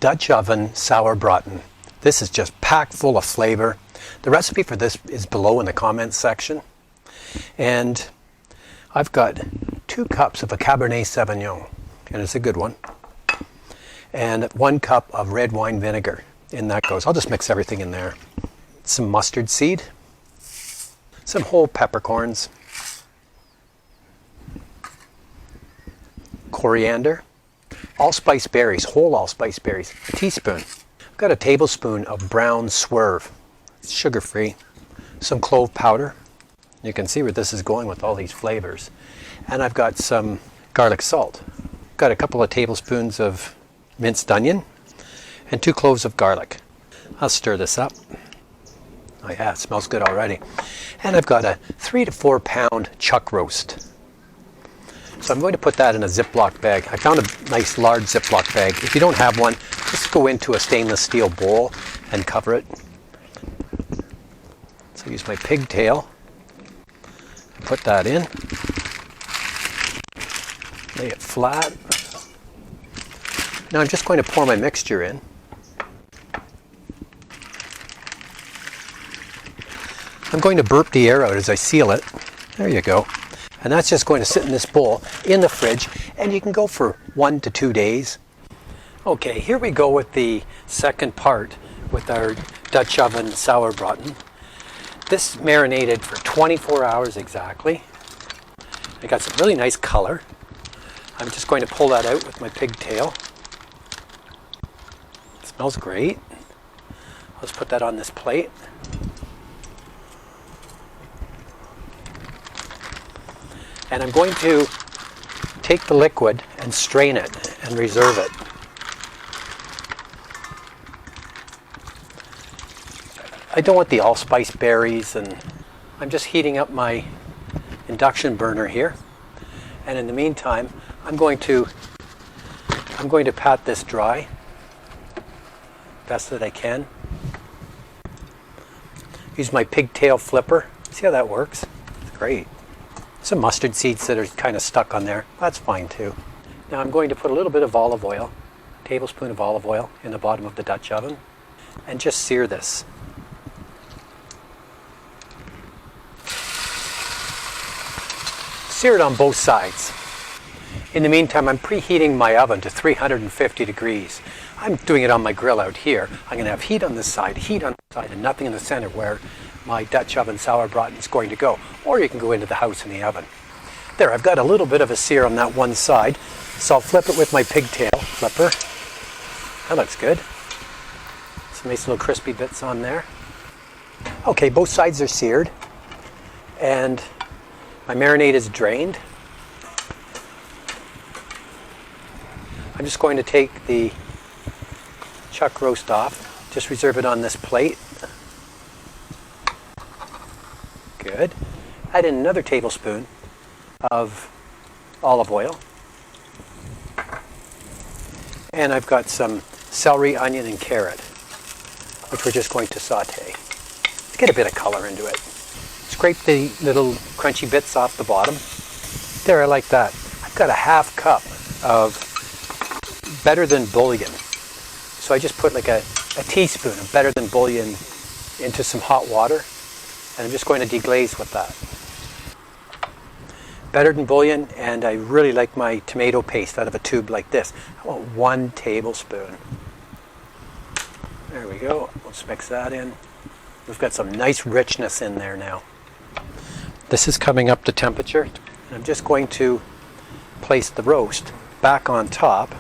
Dutch oven Sauerbraten. This is just packed full of flavor. The recipe for this is below in the comments section. And I've got 2 cups of a Cabernet Sauvignon, and it's a good one, and 1 cup of red wine vinegar. In that goes. I'll just mix everything in there. Some mustard seed, some whole peppercorns, coriander, allspice berries, whole allspice berries, a teaspoon. I've got a tablespoon of brown Swerve, it's sugar-free, some clove powder. You can see where this is going with all these flavors. And I've got some garlic salt. Got a couple of tablespoons of minced onion and 2 cloves of garlic. I'll stir this up. Oh yeah, it smells good already. And I've got a 3 to 4 pound chuck roast. So I'm going to put that in a Ziploc bag. I found a nice large Ziploc bag. If you don't have one, just go into a stainless steel bowl and cover it. So I use my pigtail. Put that in. Lay it flat. Now I'm just going to pour my mixture in. I'm going to burp the air out as I seal it. There you go. And that's just going to sit in this bowl in the fridge, and you can go for 1 to 2 days. Okay, here we go with the second part with our Dutch oven Sauerbraten. This marinated for 24 hours exactly. I got some really nice color. I'm just going to pull that out with my pigtail. It smells great. Let's put that on this plate. And I'm going to take the liquid and strain it and reserve it. I don't want the allspice berries, and I'm just heating up my induction burner here. And in the meantime, I'm going to pat this dry best that I can. Use my pigtail flipper. See how that works? It's great. Some mustard seeds that are kind of stuck on there. That's fine too. Now I'm going to put a little bit of olive oil, a tablespoon of olive oil in the bottom of the Dutch oven, and just sear this. Sear it on both sides. In the meantime, I'm preheating my oven to 350 degrees. I'm doing it on my grill out here. I'm going to have heat on this side, heat on this side, and nothing in the center where my Dutch oven Sauerbraten is going to go. Or you can go into the house in the oven. There, I've got a little bit of a sear on that one side, so I'll flip it with my pigtail flipper. That looks good. Some nice little crispy bits on there. Okay, both sides are seared, and my marinade is drained. I'm just going to take the chuck roast off, just reserve it on this plate. Good. Add in another tablespoon of olive oil. And I've got some celery, onion, and carrot, which we're just going to saute to get a bit of color into it. Scrape the little crunchy bits off the bottom. There, I like that. I've got a half cup of better than bouillon. So I just put like a teaspoon of better than bouillon into some hot water. And I'm just going to deglaze with that. Better than bouillon, and I really like my tomato paste out of a tube like this. I want 1 tablespoon. There we go. Let's mix that in. We've got some nice richness in there now. This is coming up to temperature. And I'm just going to place the roast back on top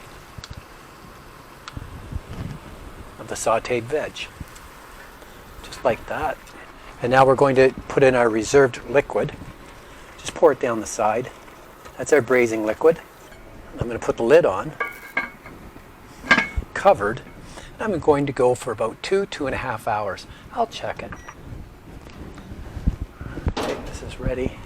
of the sauteed veg. Just like that. And now we're going to put in our reserved liquid. Just pour it down the side. That's our braising liquid. I'm going to put the lid on, covered. And I'm going to go for about 2.5 hours. I'll check it. Okay, this is ready.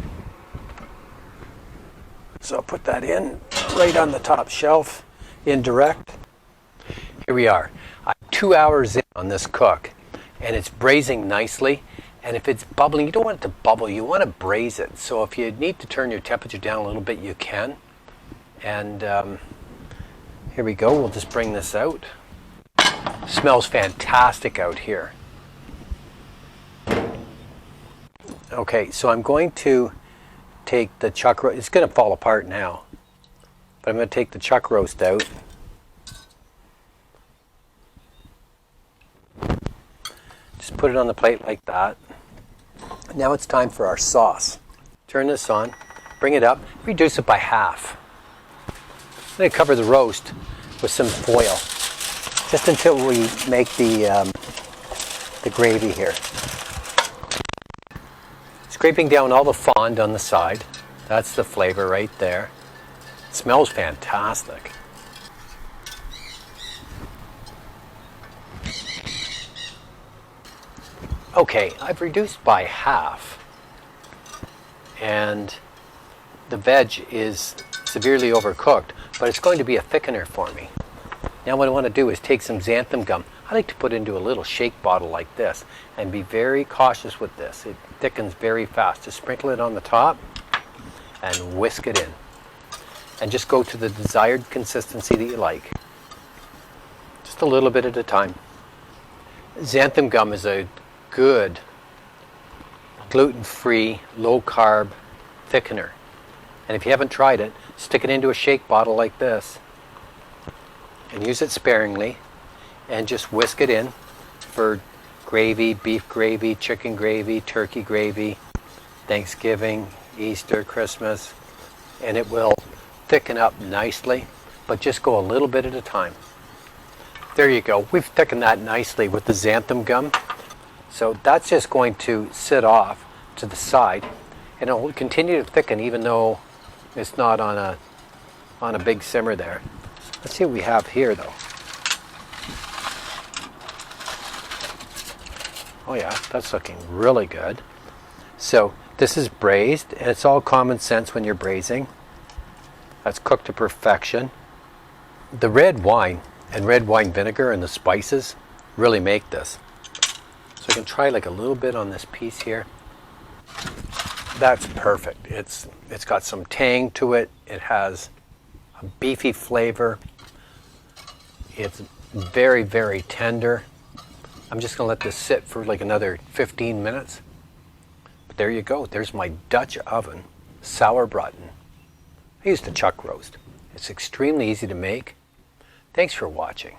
So I'll put that in right on the top shelf, indirect. Here we are. I'm 2 hours in on this cook, and it's braising nicely. And if it's bubbling, you don't want it to bubble, you want to braise it. So if you need to turn your temperature down a little bit, you can. And here we go, we'll just bring this out. Smells fantastic out here. Okay, so I'm going to take the chuck roast. It's going to fall apart now, but I'm going to take the chuck roast out. Just put it on the plate like that. Now it's time for our sauce. Turn this on, bring it up, reduce it by half. I'm going to cover the roast with some foil, just until we make the gravy here. Scraping down all the fond on the side. That's the flavor right there. It smells fantastic. Okay, I've reduced by half, and the veg is severely overcooked, but it's going to be a thickener for me. Now what I want to do is take some xanthan gum. I like to put it into a little shake bottle like this, and be very cautious with this. It thickens very fast. Just sprinkle it on the top and whisk it in. And just go to the desired consistency that you like. Just a little bit at a time. Xanthan gum is a good gluten-free, low-carb thickener. And if you haven't tried it, stick it into a shake bottle like this and use it sparingly, and just whisk it in for gravy, beef gravy, chicken gravy, turkey gravy, Thanksgiving, Easter, Christmas, and it will thicken up nicely, but just go a little bit at a time. There you go. We've thickened that nicely with the xanthan gum. So that's just going to sit off to the side, and it will continue to thicken even though it's not on a big simmer there. Let's see what we have here though. Oh yeah, that's looking really good. So this is braised, and it's all common sense when you're braising. That's cooked to perfection. The red wine and red wine vinegar and the spices really make this. So I can try like a little bit on this piece here. That's perfect. It's got some tang to it. It has a beefy flavor. It's very, very tender. I'm just going to let this sit for like another 15 minutes. But there you go. There's my Dutch oven Sauerbraten. I used a chuck roast. It's extremely easy to make. Thanks for watching.